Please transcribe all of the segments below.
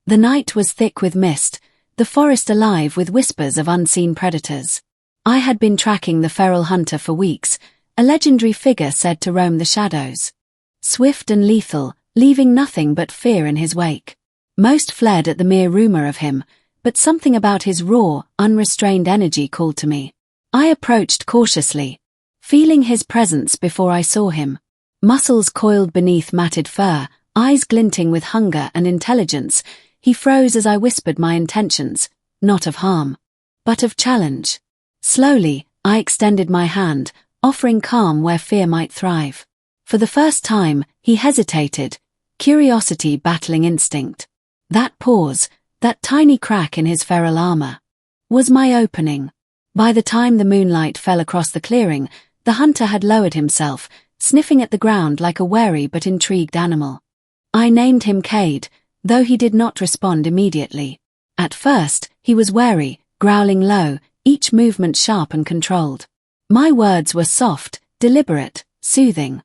The night was thick with mist, the forest alive with whispers of unseen predators. I had been tracking the feral hunter for weeks, a legendary figure said to roam the shadows. Swift and lethal, leaving nothing but fear in his wake. Most fled at the mere rumor of him, but something about his raw, unrestrained energy called to me. I approached cautiously, feeling his presence before I saw him. Muscles coiled beneath matted fur, eyes glinting with hunger and intelligence, he froze as I whispered my intentions, not of harm, but of challenge. Slowly, I extended my hand, offering calm where fear might thrive. For the first time, he hesitated, curiosity battling instinct. That pause, that tiny crack in his feral armor, was my opening. By the time the moonlight fell across the clearing, the hunter had lowered himself, sniffing at the ground like a wary but intrigued animal. I named him Cade, though he did not respond immediately. At first, he was wary, growling low, each movement sharp and controlled. My words were soft, deliberate, soothing,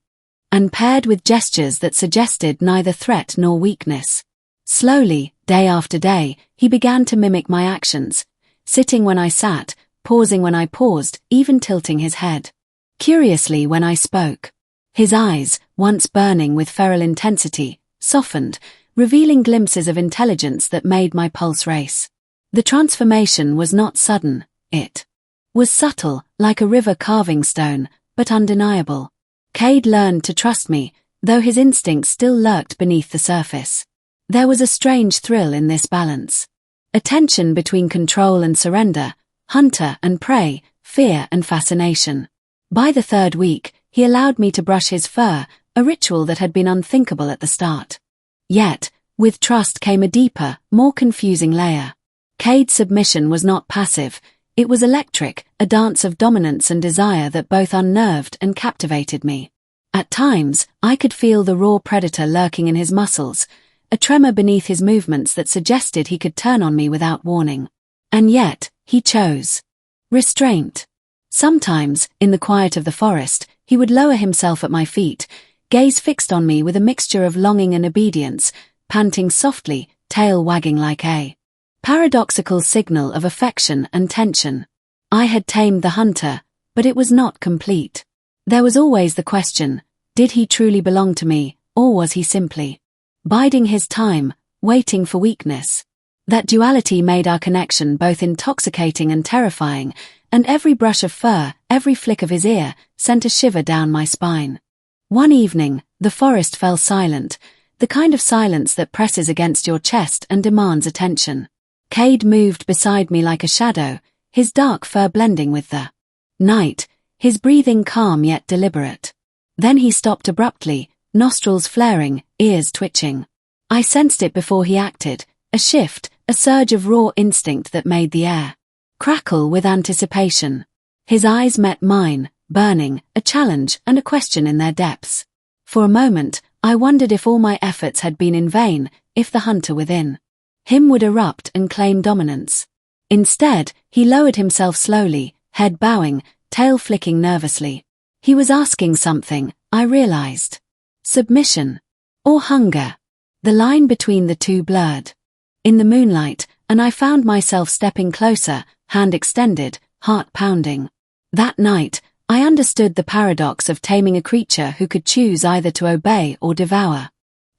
and paired with gestures that suggested neither threat nor weakness. Slowly, day after day, he began to mimic my actions, sitting when I sat, pausing when I paused, even tilting his head. Curiously when I spoke. His eyes, once burning with feral intensity, softened, revealing glimpses of intelligence that made my pulse race. The transformation was not sudden, it was subtle, like a river carving stone, but undeniable. Cade learned to trust me, though his instincts still lurked beneath the surface. There was a strange thrill in this balance. A tension between control and surrender, hunter and prey, fear and fascination. By the third week, he allowed me to brush his fur, a ritual that had been unthinkable at the start. Yet, with trust came a deeper, more confusing layer. Cade's submission was not passive, it was electric, a dance of dominance and desire that both unnerved and captivated me. At times, I could feel the raw predator lurking in his muscles, a tremor beneath his movements that suggested he could turn on me without warning. And yet, he chose restraint. Sometimes, in the quiet of the forest, he would lower himself at my feet, gaze fixed on me with a mixture of longing and obedience, panting softly, tail wagging like a paradoxical signal of affection and tension. I had tamed the hunter, but it was not complete. There was always the question, did he truly belong to me, or was he simply biding his time, waiting for weakness? That duality made our connection both intoxicating and terrifying, and every brush of fur, every flick of his ear, sent a shiver down my spine. One evening, the forest fell silent, the kind of silence that presses against your chest and demands attention. Cade moved beside me like a shadow, his dark fur blending with the night, his breathing calm yet deliberate. Then he stopped abruptly, nostrils flaring, ears twitching. I sensed it before he acted, a shift, a surge of raw instinct that made the air crackle with anticipation. His eyes met mine, burning, a challenge and a question in their depths. For a moment, I wondered if all my efforts had been in vain, if the hunter within him would erupt and claim dominance. Instead, he lowered himself slowly, head bowing, tail flicking nervously. He was asking something, I realized. Submission. Or hunger. The line between the two blurred in the moonlight, and I found myself stepping closer, hand extended, heart pounding. That night, I understood the paradox of taming a creature who could choose either to obey or devour.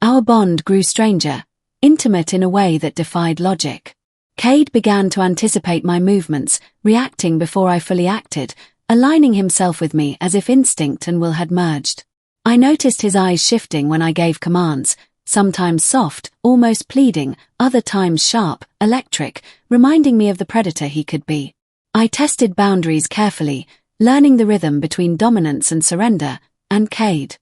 Our bond grew stranger, intimate in a way that defied logic. Cade began to anticipate my movements, reacting before I fully acted, aligning himself with me as if instinct and will had merged. I noticed his eyes shifting when I gave commands, sometimes soft, almost pleading, other times sharp, electric, reminding me of the predator he could be. I tested boundaries carefully, learning the rhythm between dominance and surrender, and Cade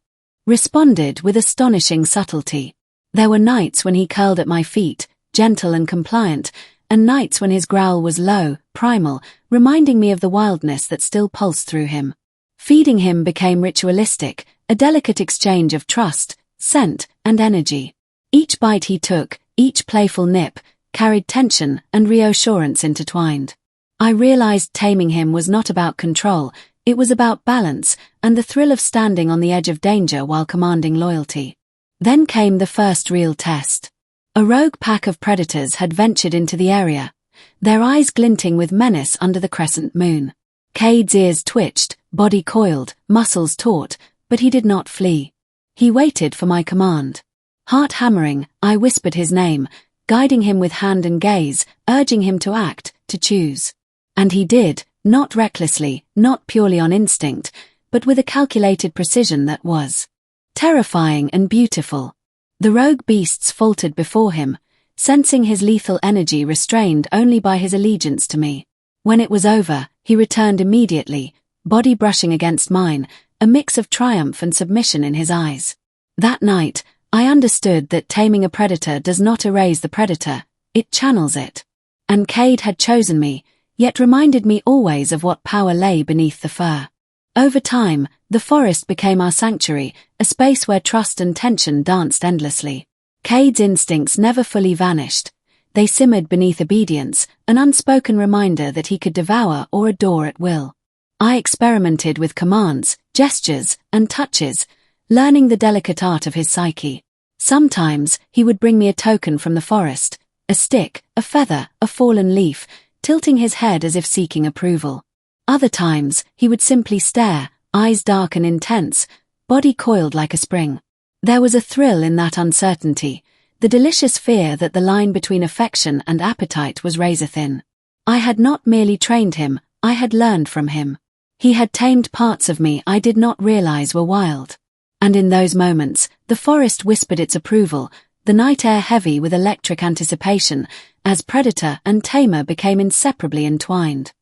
responded with astonishing subtlety. There were nights when he curled at my feet, gentle and compliant, and nights when his growl was low, primal, reminding me of the wildness that still pulsed through him. Feeding him became ritualistic, a delicate exchange of trust, scent, and energy. Each bite he took, each playful nip, carried tension and reassurance intertwined. I realized taming him was not about control, it was about balance, and the thrill of standing on the edge of danger while commanding loyalty. Then came the first real test. A rogue pack of predators had ventured into the area, their eyes glinting with menace under the crescent moon. Cade's ears twitched, body coiled, muscles taut, but he did not flee. He waited for my command. Heart hammering, I whispered his name, guiding him with hand and gaze, urging him to act, to choose. And he did, not recklessly, not purely on instinct, but with a calculated precision that was terrifying and beautiful. The rogue beasts faltered before him, sensing his lethal energy restrained only by his allegiance to me. When it was over, he returned immediately, body brushing against mine, a mix of triumph and submission in his eyes. That night, I understood that taming a predator does not erase the predator, it channels it. And Cade had chosen me, yet reminded me always of what power lay beneath the fur. Over time, the forest became our sanctuary, a space where trust and tension danced endlessly. Cade's instincts never fully vanished. They simmered beneath obedience, an unspoken reminder that he could devour or adore at will. I experimented with commands, gestures, and touches, learning the delicate art of his psyche. Sometimes, he would bring me a token from the forest, a stick, a feather, a fallen leaf, tilting his head as if seeking approval. Other times, he would simply stare, eyes dark and intense, body coiled like a spring. There was a thrill in that uncertainty, the delicious fear that the line between affection and appetite was razor-thin. I had not merely trained him, I had learned from him. He had tamed parts of me I did not realize were wild. And in those moments, the forest whispered its approval, the night air heavy with electric anticipation, as predator and tamer became inseparably entwined.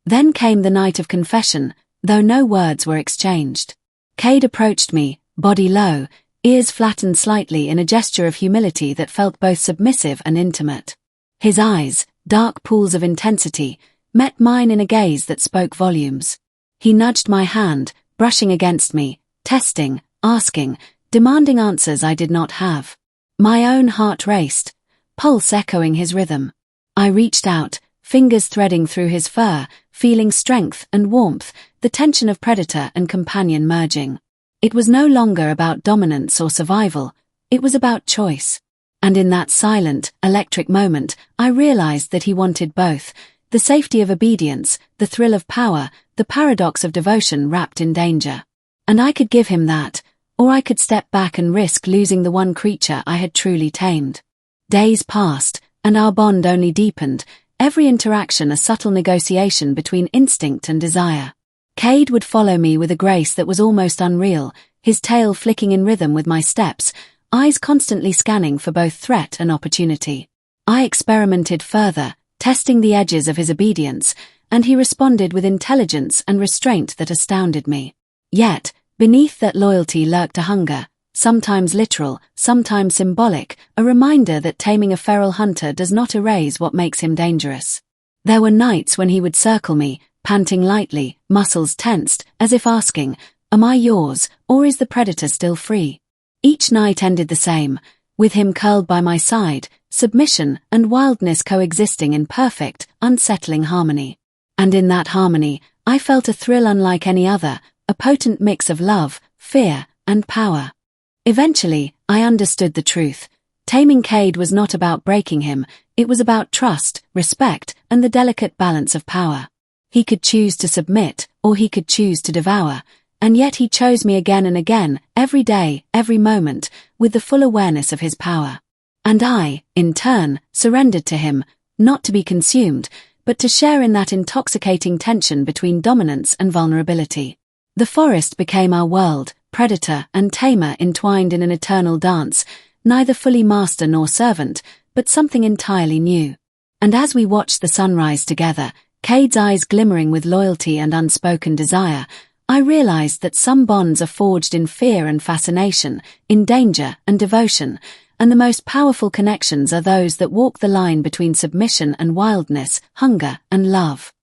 Then came the night of confession, though no words were exchanged. Cade approached me, body low, ears flattened slightly in a gesture of humility that felt both submissive and intimate. His eyes, dark pools of intensity, met mine in a gaze that spoke volumes. He nudged my hand, brushing against me, testing, asking, demanding answers I did not have. My own heart raced, pulse echoing his rhythm. I reached out, fingers threading through his fur, feeling strength and warmth, the tension of predator and companion merging. It was no longer about dominance or survival, it was about choice. And in that silent, electric moment, I realized that he wanted both, the safety of obedience, the thrill of power, the paradox of devotion wrapped in danger. And I could give him that, or I could step back and risk losing the one creature I had truly tamed. Days passed, and our bond only deepened, every interaction a subtle negotiation between instinct and desire. Cade would follow me with a grace that was almost unreal, his tail flicking in rhythm with my steps, eyes constantly scanning for both threat and opportunity. I experimented further, testing the edges of his obedience, and he responded with intelligence and restraint that astounded me. Yet, beneath that loyalty lurked a hunger, sometimes literal, sometimes symbolic, a reminder that taming a feral hunter does not erase what makes him dangerous. There were nights when he would circle me, panting lightly, muscles tensed, as if asking, "Am I yours, or is the predator still free?" Each night ended the same, with him curled by my side, submission and wildness coexisting in perfect, unsettling harmony. And in that harmony, I felt a thrill unlike any other, a potent mix of love, fear, and power. Eventually, I understood the truth. Taming Cade was not about breaking him, it was about trust, respect, and the delicate balance of power. He could choose to submit, or he could choose to devour, and yet he chose me again and again, every day, every moment, with the full awareness of his power. And I, in turn, surrendered to him, not to be consumed, but to share in that intoxicating tension between dominance and vulnerability. The forest became our world, predator and tamer entwined in an eternal dance, neither fully master nor servant, but something entirely new. And as we watched the sunrise together, Cade's eyes glimmering with loyalty and unspoken desire, I realized that some bonds are forged in fear and fascination, in danger and devotion, and the most powerful connections are those that walk the line between submission and wildness, hunger and love.